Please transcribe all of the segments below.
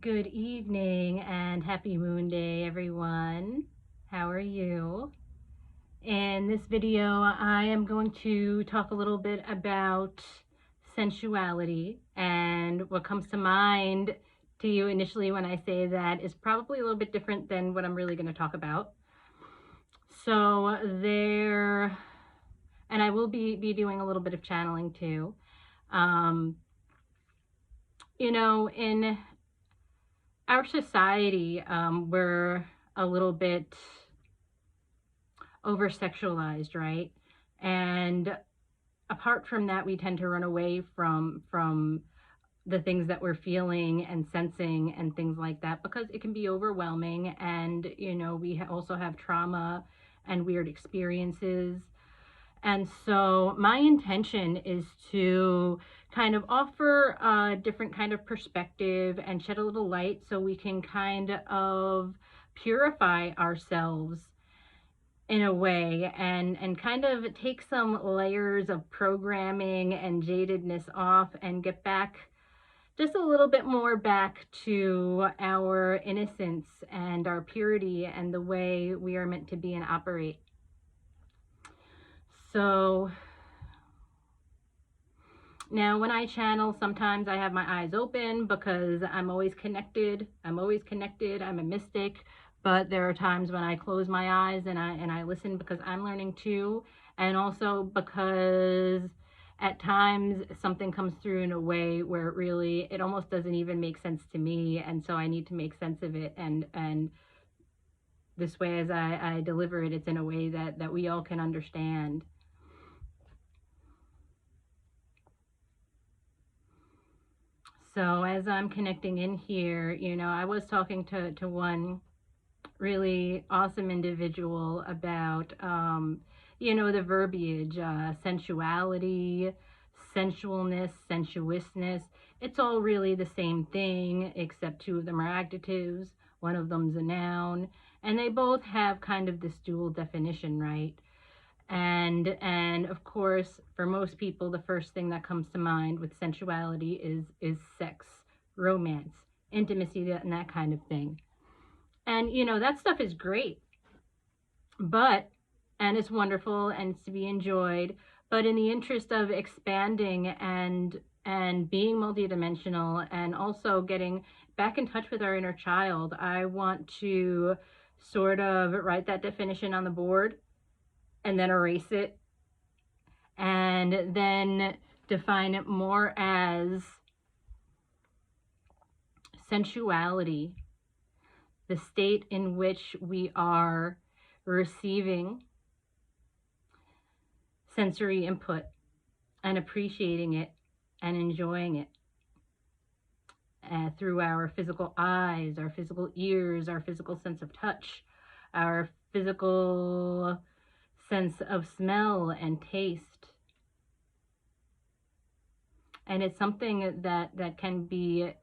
Good evening and happy moon day, everyone. How are you? In this video, I am going to talk a little bit about sensuality, and what comes to mind to you initially when I say that is probably a little bit different than what I'm really going to talk about. So and I will be doing a little bit of channeling too. Um, in our society, we're a little bit over sexualized, right? And apart from that, we tend to run away from the things that we're feeling and sensing and things like that, because it can be overwhelming. And we also have trauma and weird experiences. And so my intention is to kind of offer a different kind of perspective and shed a little light so we can kind of purify ourselves in a way, and kind of take some layers of programming and jadedness off and get back just a little bit more back to our innocence and our purity and the way we are meant to be and operate. So now when I channel, sometimes I have my eyes open because I'm always connected. I'm a mystic. But there are times when I close my eyes and I listen, because I'm learning too, and also because at times something comes through in a way where it almost doesn't even make sense to me, and so I need to make sense of it, and this way, as I deliver it, it's in a way that we all can understand. So as I'm connecting in here, I was talking to one really awesome individual about, the verbiage, sensuality, sensualness, sensuousness. It's all really the same thing, except two of them are adjectives, one of them's a noun, and they both have kind of this dual definition, right? And of course, for most people, the first thing that comes to mind with sensuality is sex, romance, intimacy, and that kind of thing. And that stuff is great, and it's wonderful and it's to be enjoyed. But in the interest of expanding and being multidimensional, and also getting back in touch with our inner child, I want to sort of write that definition on the board and then erase it, and then define it more as sensuality, the state in which we are receiving sensory input and appreciating it and enjoying it through our physical eyes, our physical ears, our physical sense of touch, our physical sense of smell and taste. And it's something that can be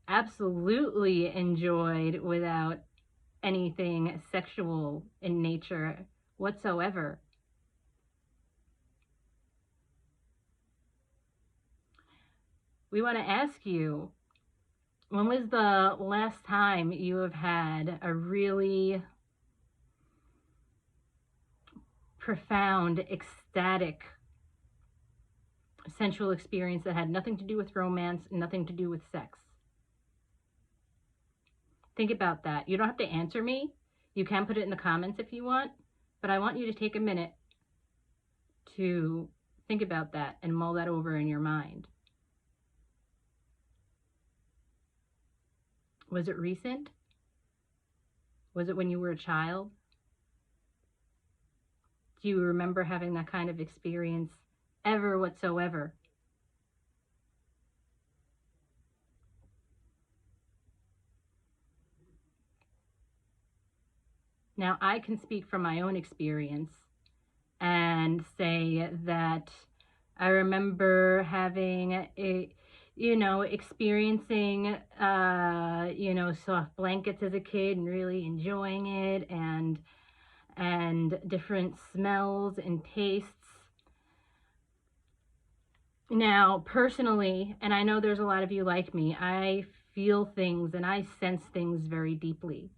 absolutely enjoyed without anything sexual in nature whatsoever. We want to ask you, when was the last time you have had a really profound, ecstatic, sensual experience that had nothing to do with romance, nothing to do with sex? Think about that. You don't have to answer me. You can put it in the comments if you want, but I want you to take a minute to think about that and mull that over in your mind. Was it recent? Was it when you were a child? Do you remember having that kind of experience ever whatsoever? Now, I can speak from my own experience and say that I remember having experiencing, soft blankets as a kid and really enjoying it, and different smells and tastes. Now, personally, and I know there's a lot of you like me, I feel things and I sense things very deeply.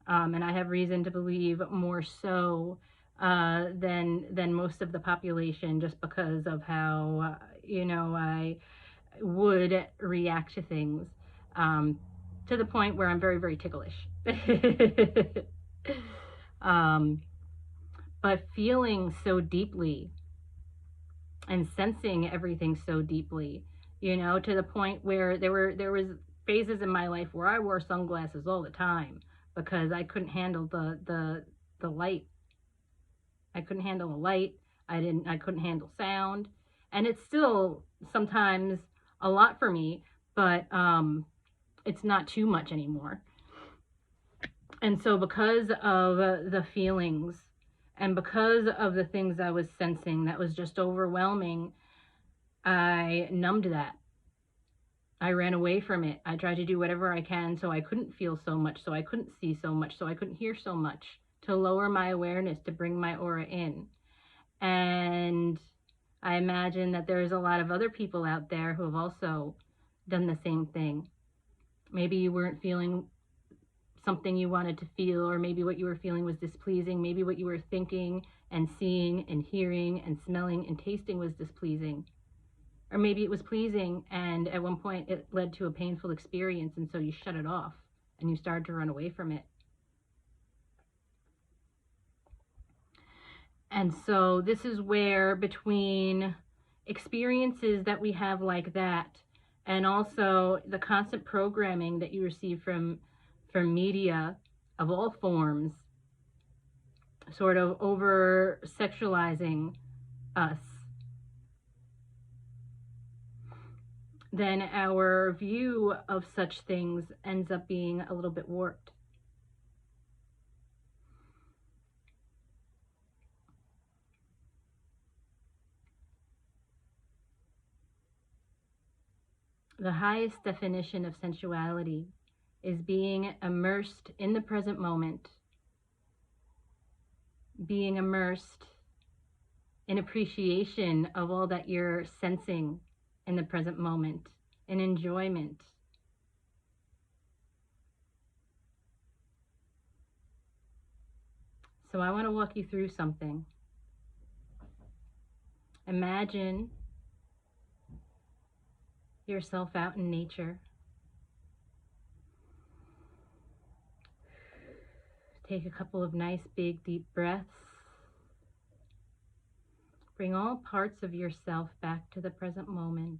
And I have reason to believe more so than most of the population, just because of how I would react to things, um, to the point where I'm very, very ticklish. um, but feeling so deeply and sensing everything so deeply, to the point where there was phases in my life where I wore sunglasses all the time because I couldn't handle the light. I couldn't handle the light. I couldn't handle sound. And it's still sometimes a lot for me, but it's not too much anymore. And so because of the feelings and because of the things I was sensing that was just overwhelming, I numbed that. I ran away from it. I tried to do whatever I can so I couldn't feel so much, so I couldn't see so much, so I couldn't hear so much, to lower my awareness, to bring my aura in. And I imagine that there's a lot of other people out there who have also done the same thing. Maybe you weren't feeling something you wanted to feel, or maybe what you were feeling was displeasing. Maybe what you were thinking and seeing and hearing and smelling and tasting was displeasing. Or maybe it was pleasing and at one point it led to a painful experience, and so you shut it off and you started to run away from it. And so this is where, between experiences that we have like that and also the constant programming that you receive from media of all forms, sort of over sexualizing us, then our view of such things ends up being a little bit warped. The highest definition of sensuality is being immersed in the present moment, being immersed in appreciation of all that you're sensing in the present moment, in enjoyment. So I want to walk you through something. Imagine yourself out in nature. Take a couple of nice, big, deep breaths. Bring all parts of yourself back to the present moment.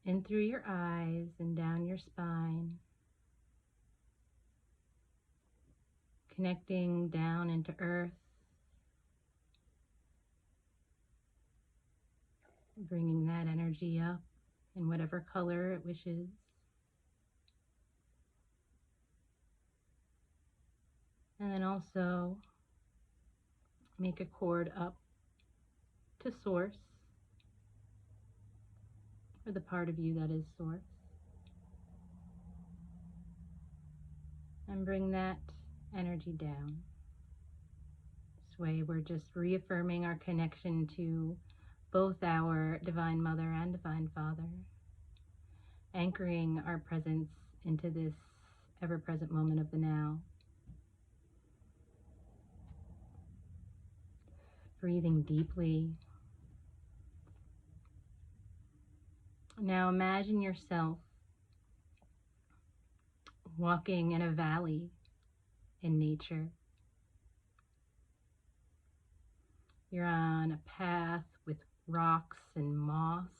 In through your eyes and down your spine. Connecting down into earth. Bringing that energy up in whatever color it wishes. And then also make a cord up to source, or the part of you that is source. And bring that energy down. This way we're just reaffirming our connection to both our Divine Mother and Divine Father, anchoring our presence into this ever-present moment of the now. Breathing deeply. Now imagine yourself walking in a valley in nature. You're on a path with rocks and moss.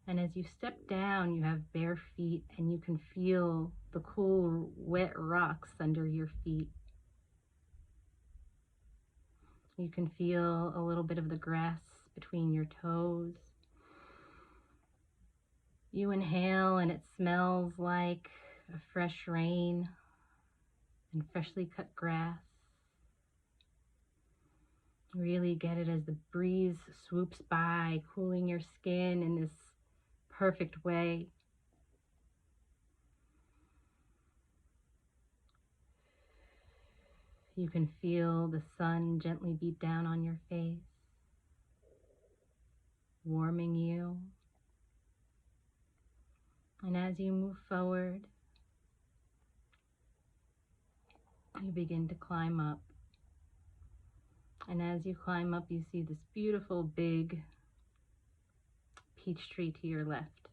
And as you step down, you have bare feet and you can feel the cool, wet rocks under your feet. You can feel a little bit of the grass between your toes. You inhale and it smells like a fresh rain and freshly cut grass. Really get it as the breeze swoops by, cooling your skin in this perfect way. You can feel the sun gently beat down on your face, warming you. And as you move forward, you begin to climb up. And as you climb up, you see this beautiful big peach tree to your left.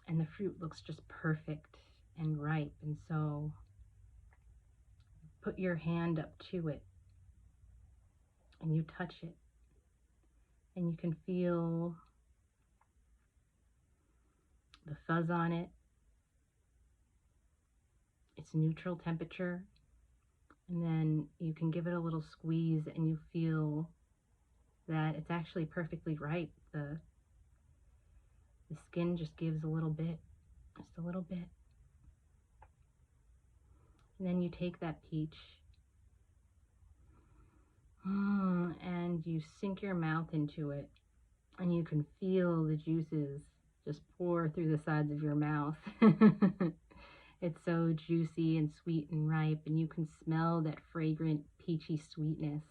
And the fruit looks just perfect and ripe. And so put your hand up to it and you touch it. And you can feel the fuzz on it. It's neutral temperature. And then you can give it a little squeeze and you feel that it's actually perfectly ripe. The skin just gives a little bit, just a little bit. And then you take that peach and you sink your mouth into it, and you can feel the juices just pour through the sides of your mouth. It's so juicy and sweet and ripe, and you can smell that fragrant peachy sweetness.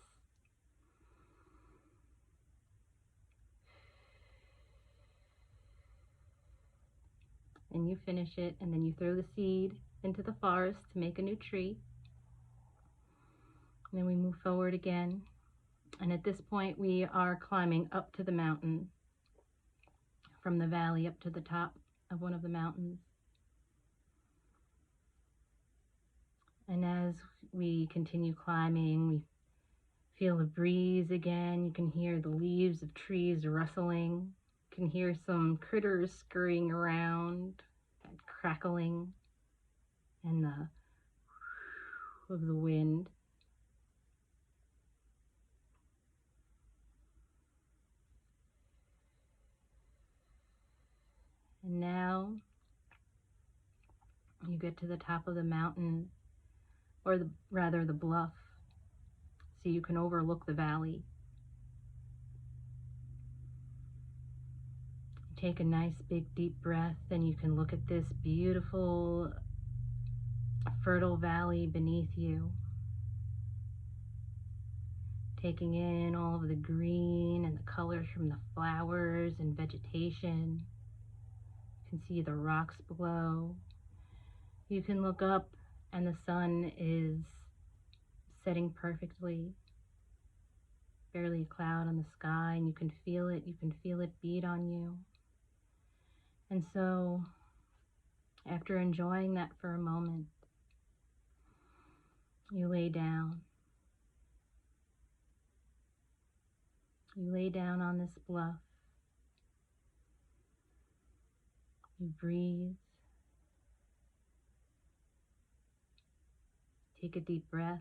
And you finish it, and then you throw the seed into the forest to make a new tree. And then we move forward again. And at this point, we are climbing up to the mountain, from the valley up to the top of one of the mountains. And as we continue climbing, we feel the breeze again. You can hear the leaves of trees rustling. You can hear some critters scurrying around and crackling, and the of the wind. And now you get to the top of the mountain, or rather the bluff, so you can overlook the valley. Take a nice big deep breath, and you can look at this beautiful fertile valley beneath you, taking in all of the green and the colors from the flowers and vegetation. You can see the rocks below. You can look up and the sun is setting perfectly. Barely a cloud on the sky, and you can feel it beat on you. And so, after enjoying that for a moment, you lay down. You lay down on this bluff. You breathe. Take a deep breath.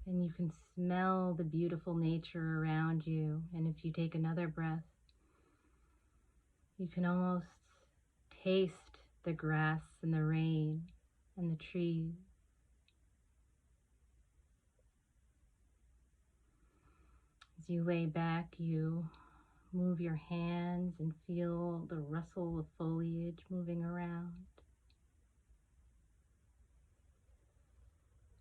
And you can smell the beautiful nature around you. And if you take another breath, you can almost taste the grass and the rain and the trees. As you lay back, you move your hands and feel the rustle of foliage moving around.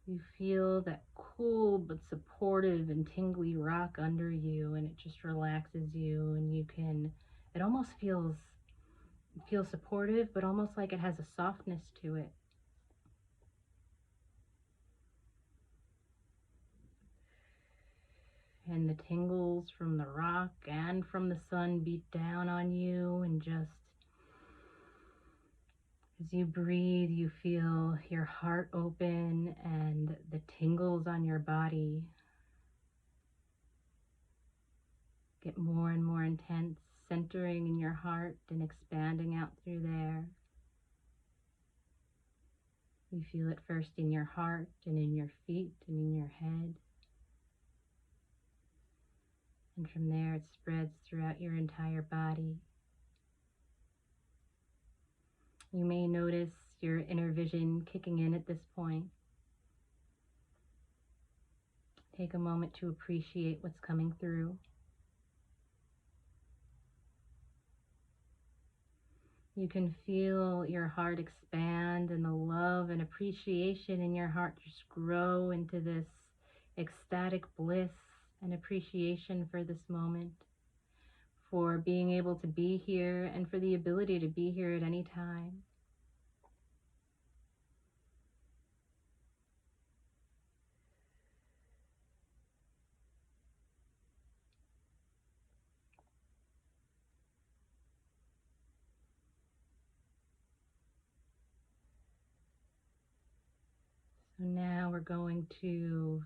You feel that cool but supportive and tingly rock under you, and it just relaxes you, and you can, it almost feels supportive, but almost like it has a softness to it. And the tingles from the rock and from the sun beat down on you, and just as you breathe, you feel your heart open and the tingles on your body get more and more intense, centering in your heart and expanding out through there. You feel it first in your heart and in your feet and in your head. And from there it spreads throughout your entire body. You may notice your inner vision kicking in at this point. Take a moment to appreciate what's coming through. You can feel your heart expand and the love and appreciation in your heart just grow into this ecstatic bliss and appreciation for this moment, for being able to be here and for the ability to be here at any time. So now we're going to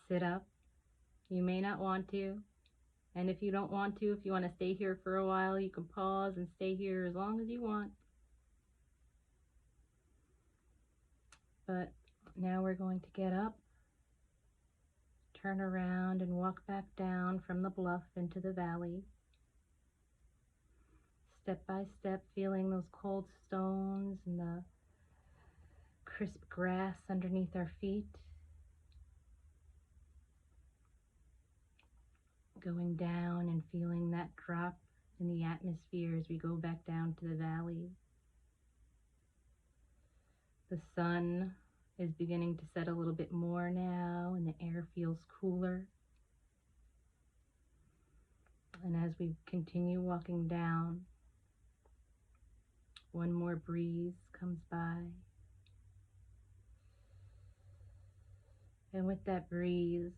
sit up. You may not want to, and if you don't want to, if you want to stay here for a while, you can pause and stay here as long as you want. But now we're going to get up, turn around, and walk back down from the bluff into the valley. Step by step, feeling those cold stones and the crisp grass underneath our feet. Going down and feeling that drop in the atmosphere as we go back down to the valley. The sun is beginning to set a little bit more now, and the air feels cooler. And as we continue walking down, one more breeze comes by. And with that breeze,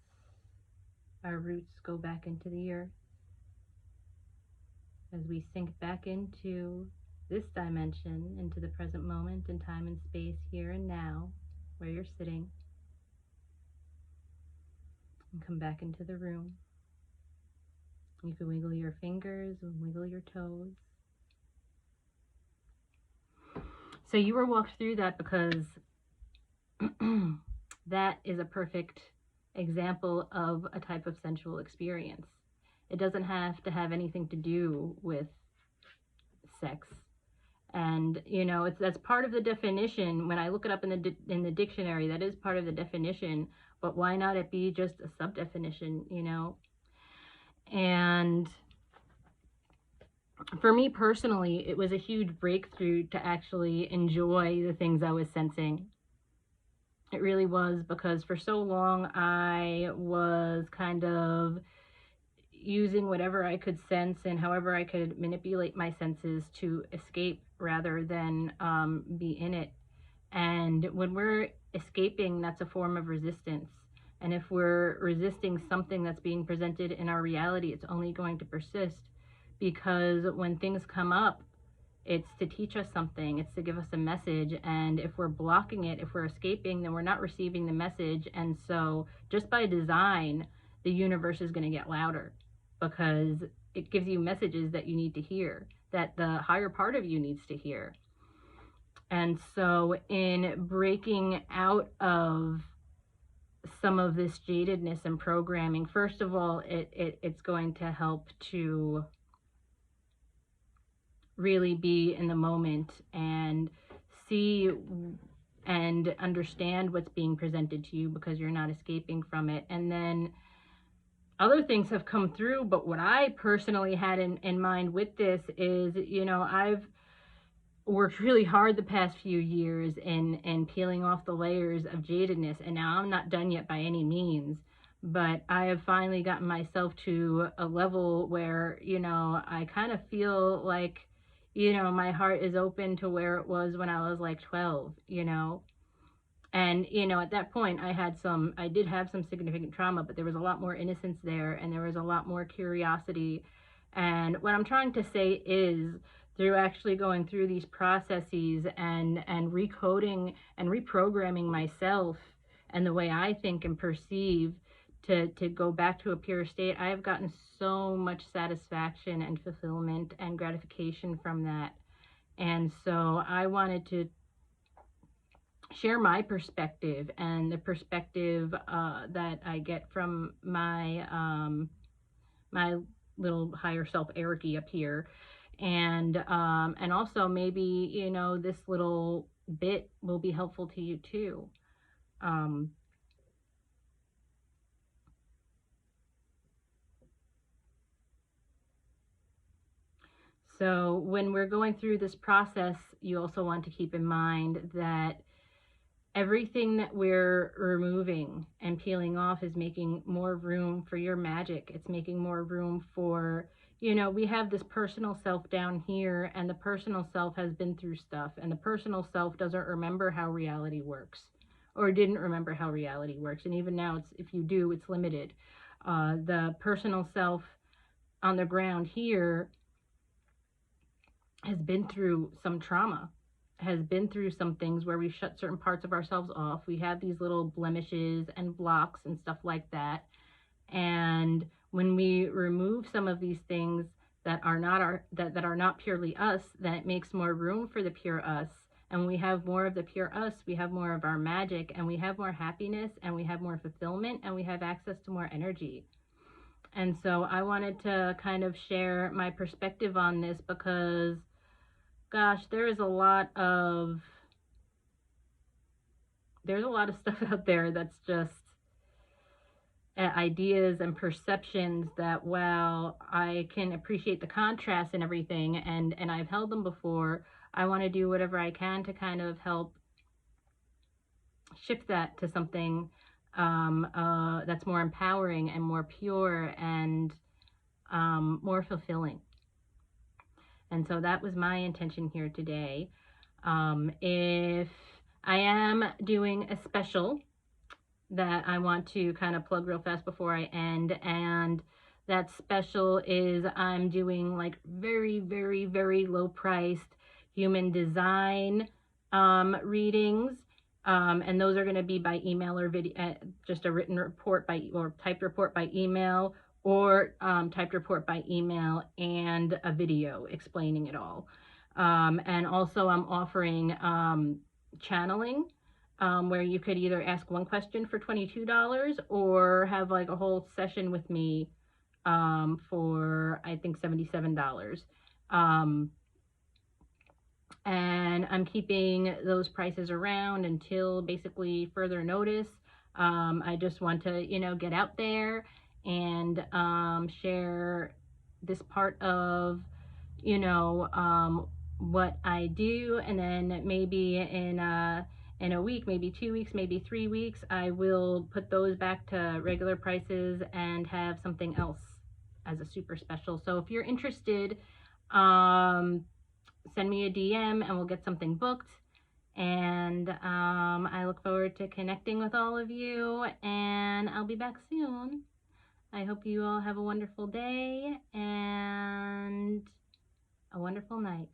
our roots go back into the earth as we sink back into this dimension, into the present moment in time and space, here and now, where you're sitting, and come back into the room. You can wiggle your fingers and wiggle your toes. So you were walked through that because that is a perfect example of a type of sensual experience. It doesn't have to have anything to do with sex. And that's part of the definition. When I look it up in the dictionary, that is part of the definition. But why not it be just a sub-definition, And for me personally, it was a huge breakthrough to actually enjoy the things I was sensing. It really was, because for so long I was kind of using whatever I could sense and however I could manipulate my senses to escape rather than be in it. And when we're escaping, that's a form of resistance. And if we're resisting something that's being presented in our reality, it's only going to persist, because when things come up, it's to teach us something, it's to give us a message. And if we're blocking it, if we're escaping, then we're not receiving the message. And so just by design, the universe is going to get louder, because it gives you messages that you need to hear, that the higher part of you needs to hear. And so in breaking out of some of this jadedness and programming, first of all, it's going to help to really be in the moment and see and understand what's being presented to you, because you're not escaping from it. And then other things have come through, but what I personally had in mind with this is, I've worked really hard the past few years in peeling off the layers of jadedness, and now I'm not done yet by any means, but I have finally gotten myself to a level where, I kind of feel like, my heart is open to where it was when I was like 12, And, at that point I did have some significant trauma, but there was a lot more innocence there, and there was a lot more curiosity. And what I'm trying to say is, through actually going through these processes and recoding and reprogramming myself and the way I think and perceive to go back to a pure state, I have gotten so much satisfaction and fulfillment and gratification from that. And so I wanted to share my perspective and the perspective that I get from my my little higher self Ericy up here, and also maybe this little bit will be helpful to you too. So when we're going through this process, you also want to keep in mind that everything that we're removing and peeling off is making more room for your magic. It's making more room for, you know, we have this personal self down here, and the personal self has been through stuff, and the personal self doesn't remember how reality works, or didn't remember how reality works. And even now, it's, if you do, it's limited. The personal self on the ground here has been through some trauma, has been through some things where we shut certain parts of ourselves off. We have these little blemishes and blocks and stuff like that. And when we remove some of these things that are not that are not purely us, then it makes more room for the pure us. And we have more of the pure us, we have more of our magic, and we have more happiness, and we have more fulfillment, and we have access to more energy. And so I wanted to kind of share my perspective on this because, gosh, there's a lot of stuff out there that's just ideas and perceptions that, while I can appreciate the contrast and everything, and I've held them before, I want to do whatever I can to kind of help shift that to something that's more empowering and more pure and more fulfilling. And so that was my intention here today. If I am doing a special that I want to kind of plug real fast before I end, and that special is I'm doing like very, very, very low priced human design readings. And those are going to be by email or video, just a written report or typed report by email, or typed report by email and a video explaining it all. And also I'm offering channeling, where you could either ask one question for $22 or have like a whole session with me for, I think, $77. And I'm keeping those prices around until basically further notice. I just want to, you know, get out there and share this part of, you know, what I do. And then maybe in a week, maybe 2 weeks, maybe 3 weeks, I will put those back to regular prices and have something else as a super special. So if you're interested, send me a DM and we'll get something booked. And I look forward to connecting with all of you, and I'll be back soon. I hope you all have a wonderful day and a wonderful night.